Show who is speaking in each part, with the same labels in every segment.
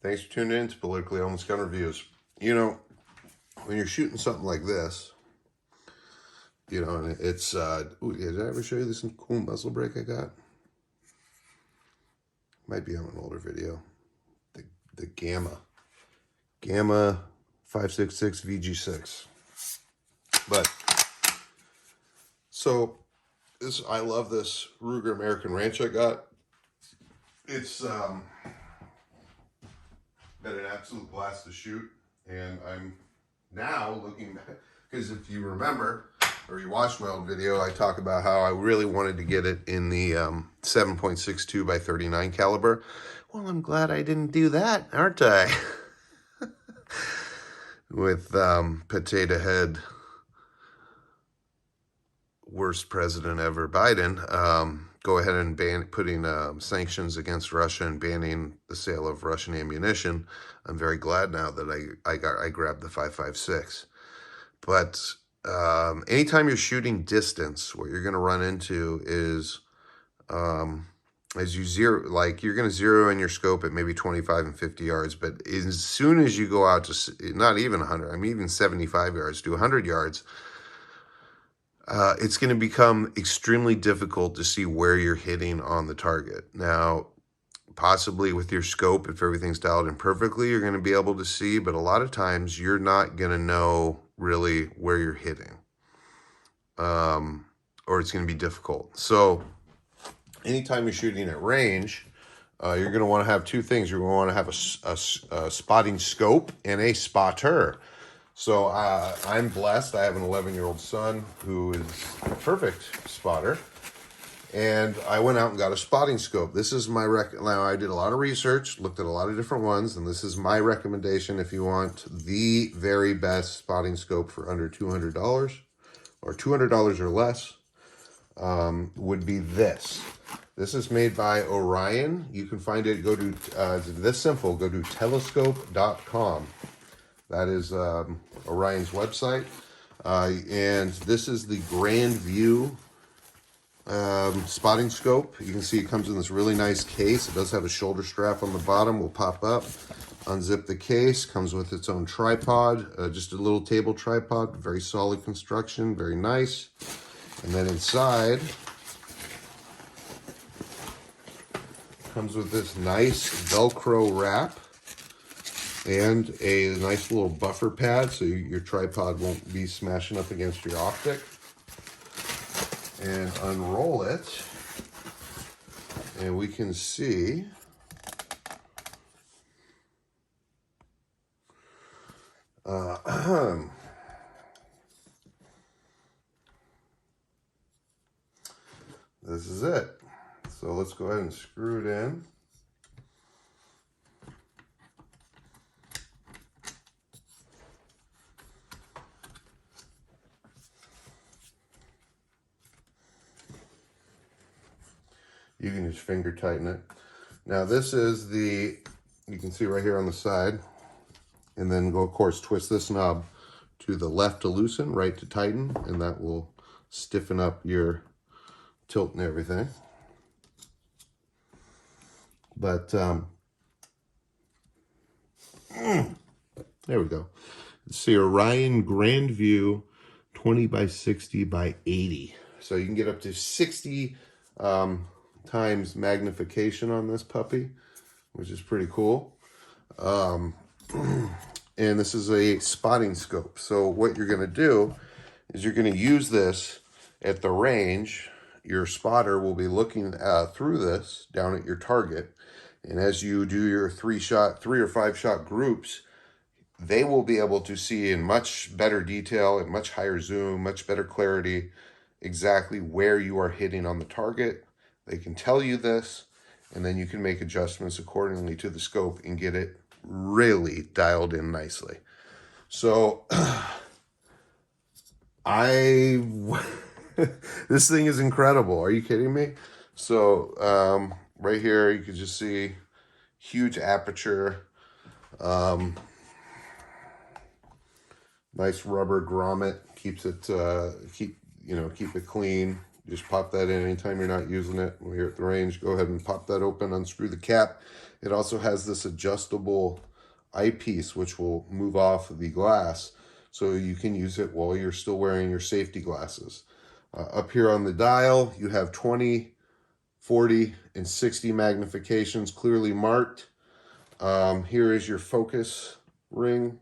Speaker 1: Thanks for tuning in to Politically Honest Gun Reviews. You know, when you're shooting something like this, and it's, did I ever show you this cool muzzle brake I got? Might be on an older video. The Gamma 566 VG6. But, so, I love this Ruger American Ranch I got. It's, been an absolute blast to shoot, and I'm now looking back, because if you remember, or you watched my old video, I talk about how I really wanted to get it in the 7.62 by 39 caliber. Well, I'm glad I didn't do that, aren't I? With potato head, worst president ever, Biden, go ahead and putting sanctions against Russia and banning the sale of Russian ammunition. I'm very glad now that I grabbed the 5.56. But anytime you're shooting distance, what you're going to run into is as you zero, like you're going to zero in your scope at maybe 25 and 50 yards. But as soon as you go out to not even 100, I mean even 75 yards to 100 yards, it's going to become extremely difficult to see where you're hitting on the target. Now, possibly with your scope, if everything's dialed in perfectly, you're going to be able to see, but a lot of times you're not going to know really where you're hitting, or it's going to be difficult. So anytime you're shooting at range, you're going to want to have two things. You're going to want to have a spotting scope and a spotter. So I'm blessed. I have an 11-year-old son who is a perfect spotter. And I went out and got a spotting scope. This is my now I did a lot of research, looked at a lot of different ones, and this is my recommendation if you want the very best spotting scope for under $200 or $200 or less, would be this. This is made by Orion. You can find it, go to, it's this simple, go to telescope.com. That is Orion's website. And this is the Grand View spotting scope. You can see it comes in this really nice case. It does have a shoulder strap on the bottom. Will pop up. Unzip the case. Comes with its own tripod. Just a little table tripod. Very solid construction. Very nice. And then inside comes with this nice Velcro wrap and a nice little buffer pad so your tripod won't be smashing up against your optic. And unroll it, and we can see this is it. So let's go ahead and screw it in. You can just finger tighten it. Now this is you can see right here on the side, and then go, of course, twist this knob to the left to loosen, right to tighten, and that will stiffen up your tilt and everything. But there we go. See, Orion Grand View 20 by 60 by 80. So you can get up to 60 times magnification on this puppy, which is pretty cool. And this is a spotting scope. So what you're going to do is you're going to use this at the range. Your spotter will be looking through this down at your target. And as you do your 3 or 5 shot groups, they will be able to see in much better detail and much higher zoom, much better clarity, exactly where you are hitting on the target. They can tell you this, and then you can make adjustments accordingly to the scope and get it really dialed in nicely. So this thing is incredible. Are you kidding me? So right here, you can just see huge aperture, nice rubber grommet, keeps it keep it clean. Just pop that in anytime you're not using it. When you're at the range, go ahead and pop that open, unscrew the cap. It also has this adjustable eyepiece, which will move off the glass, so you can use it while you're still wearing your safety glasses. Up here on the dial, you have 20, 40, and 60 magnifications clearly marked. Here is your focus ring.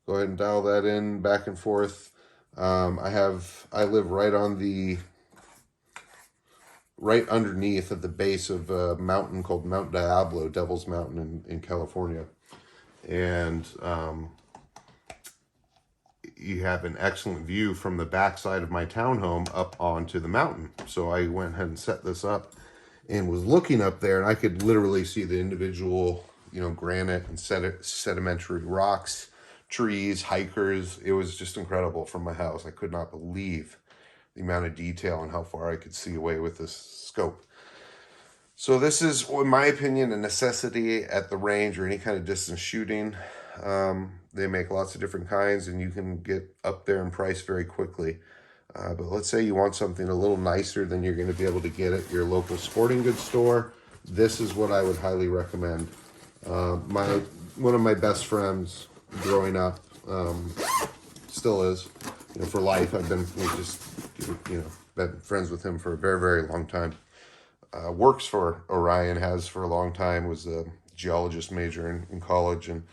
Speaker 1: Go ahead and dial that in back and forth. I live right underneath at the base of a mountain called Mount Diablo, Devil's Mountain in California. And you have an excellent view from the backside of my townhome up onto the mountain. So I went ahead and set this up and was looking up there, and I could literally see the individual, granite and sedimentary rocks, trees, hikers. It was just incredible from my house. I could not believe the amount of detail and how far I could see away with this scope. So this is, in my opinion, a necessity at the range or any kind of distance shooting. They make lots of different kinds, and you can get up there in price very quickly. But let's say you want something a little nicer than you're going to be able to get at your local sporting goods store. This is what I would highly recommend. One of my best friends growing up, still is, for life. Been friends with him for a very, very long time. Works for Orion, has for a long time, was a geologist major in college, and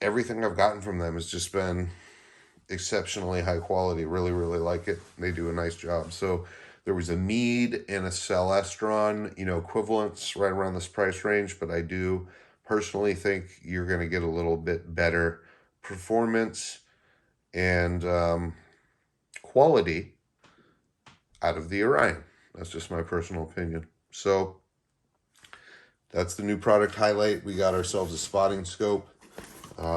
Speaker 1: everything I've gotten from them has just been exceptionally high quality. Really, really like it. They do a nice job. So there was a Mead and a Celestron, equivalents right around this price range, but I do personally think you're going to get a little bit better performance and quality out of the Orion. That's just my personal opinion. So that's the new product highlight. We got ourselves a spotting scope.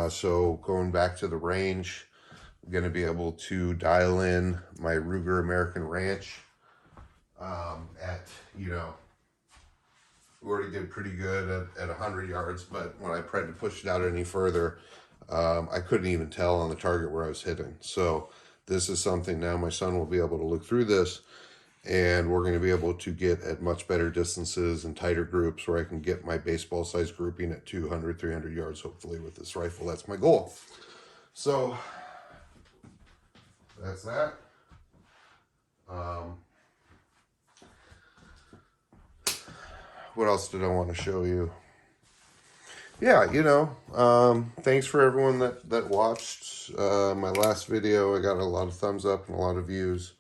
Speaker 1: So going back to the range, I'm going to be able to dial in my Ruger American Ranch we already did pretty good at 100 yards, but when I tried to push it out any further, I couldn't even tell on the target where I was hitting. So this is something now my son will be able to look through this, and we're going to be able to get at much better distances and tighter groups where I can get my baseball size grouping at 200, 300 yards, hopefully, with this rifle. That's my goal. So that's that. What else did I want to show you? Yeah, thanks for everyone that watched my last video. I got a lot of thumbs up and a lot of views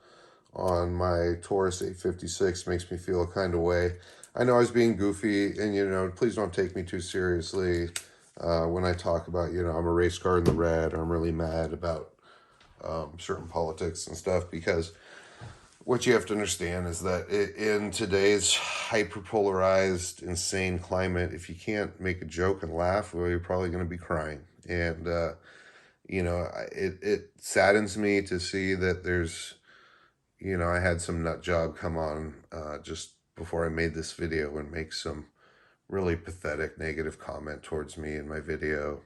Speaker 1: on my Taurus 856. Makes me feel a kind of way. I know I was being goofy, and, please don't take me too seriously when I talk about, I'm a race car in the red, or I'm really mad about certain politics and stuff, because what you have to understand is that in today's hyper-polarized, insane climate, if you can't make a joke and laugh, well, you're probably going to be crying. And, it saddens me to see that there's, I had some nut job come on just before I made this video and make some really pathetic negative comment towards me in my video,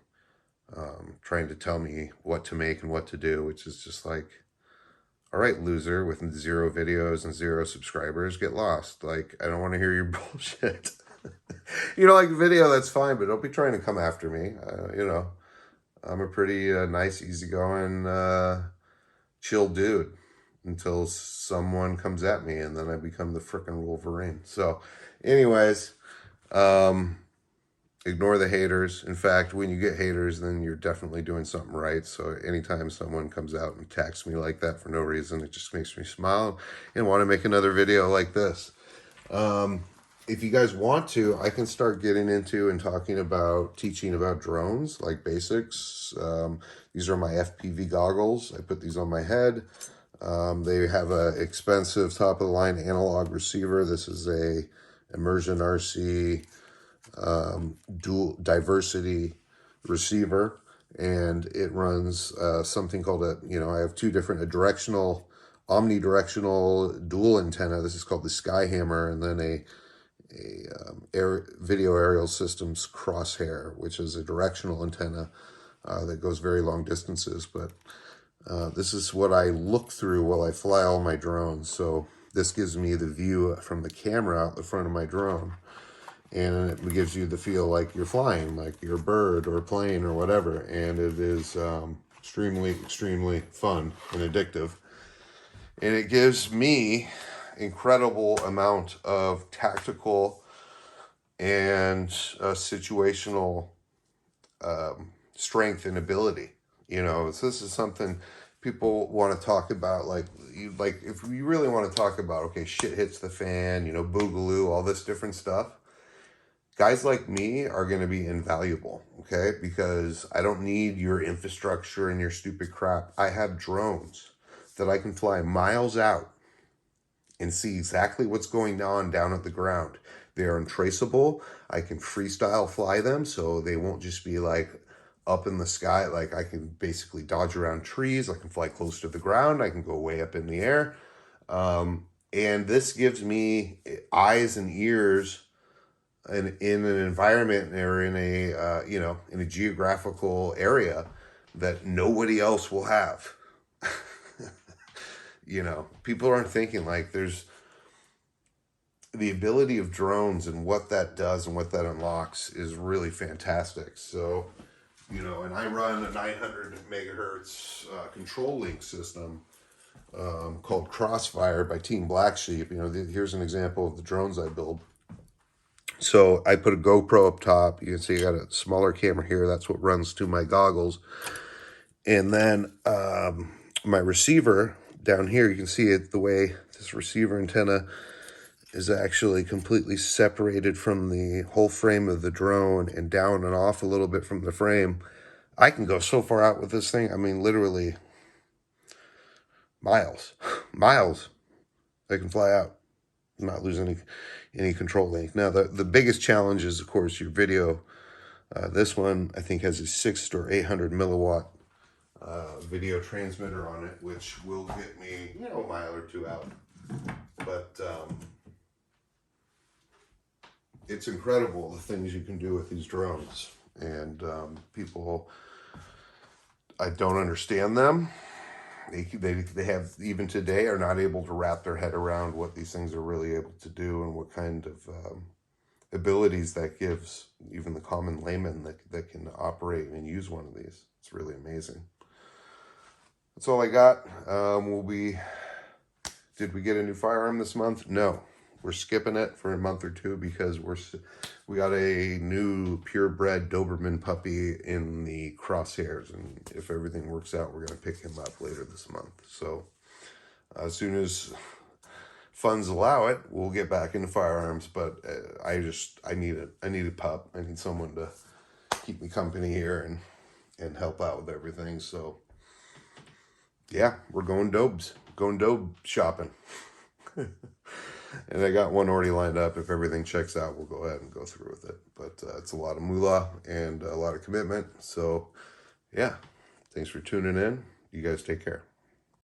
Speaker 1: trying to tell me what to make and what to do, which is just like, all right, loser with 0 videos and 0 subscribers, get lost. Like, I don't want to hear your bullshit. Like a video, that's fine, but don't be trying to come after me. I'm a pretty nice, easygoing, chill dude until someone comes at me, and then I become the frickin' Wolverine. So, anyways, ignore the haters. In fact, when you get haters, then you're definitely doing something right. So anytime someone comes out and attacks me like that for no reason, it just makes me smile and want to make another video like this. If you guys want to, I can start getting into and teaching about drones, like basics. These are my FPV goggles. I put these on my head. They have a expensive top-of-the-line analog receiver. This is a Immersion RC dual diversity receiver, and it runs something called I have 2 different, a omnidirectional dual antenna. This is called the Skyhammer, and then a video aerial systems crosshair, which is a directional antenna that goes very long distances. But This is what I look through while I fly all my drones. So this gives me the view from the camera out the front of my drone. And it gives you the feel like you're flying, like you're a bird or a plane or whatever. And it is extremely, extremely fun and addictive. And it gives me incredible amount of tactical and situational strength and ability. You know, so this is something people want to talk about. Like if you really want to talk about, okay, shit hits the fan, you know, boogaloo, all this different stuff. Guys like me are going to be invaluable, okay? Because I don't need your infrastructure and your stupid crap. I have drones that I can fly miles out and see exactly what's going on down at the ground. They're untraceable. I can freestyle fly them, so they won't just be like up in the sky. Like I can basically dodge around trees. I can fly close to the ground. I can go way up in the air. And this gives me eyes and ears in an environment or in a in a geographical area that nobody else will have. You know, people aren't thinking like there's the ability of drones and what that does and what that unlocks is really fantastic. So, you know, and I run a 900 megahertz control link system called Crossfire by Team Black Sheep. You know, here's an example of the drones I build. So I put a GoPro up top. You can see I got a smaller camera here. That's what runs to my goggles. And then my receiver down here, you can see it the way this receiver antenna is actually completely separated from the whole frame of the drone and down and off a little bit from the frame. I can go so far out with this thing. I mean, literally miles, miles. I can fly out, not lose any control link. Now, the biggest challenge is, of course, your video. This one, I think, has a 600 or 800 milliwatt video transmitter on it, which will get me, you know, a mile or two out. But it's incredible the things you can do with these drones. And people, I don't understand them. They have, even today, are not able to wrap their head around what these things are really able to do and what kind of abilities that gives even the common layman that can operate and use one of these. It's really amazing. That's all I got. Did we get a new firearm this month? No. We're skipping it for a month or two because we got a new purebred Doberman puppy in the crosshairs, and if everything works out, we're going to pick him up later this month. So as soon as funds allow it, we'll get back into firearms. But I need a pup. I need someone to keep me company here and help out with everything. So yeah, we're going dobe shopping. And I got one already lined up. If everything checks out, we'll go ahead and go through with it. But it's a lot of moolah and a lot of commitment. So, yeah, thanks for tuning in. You guys take care.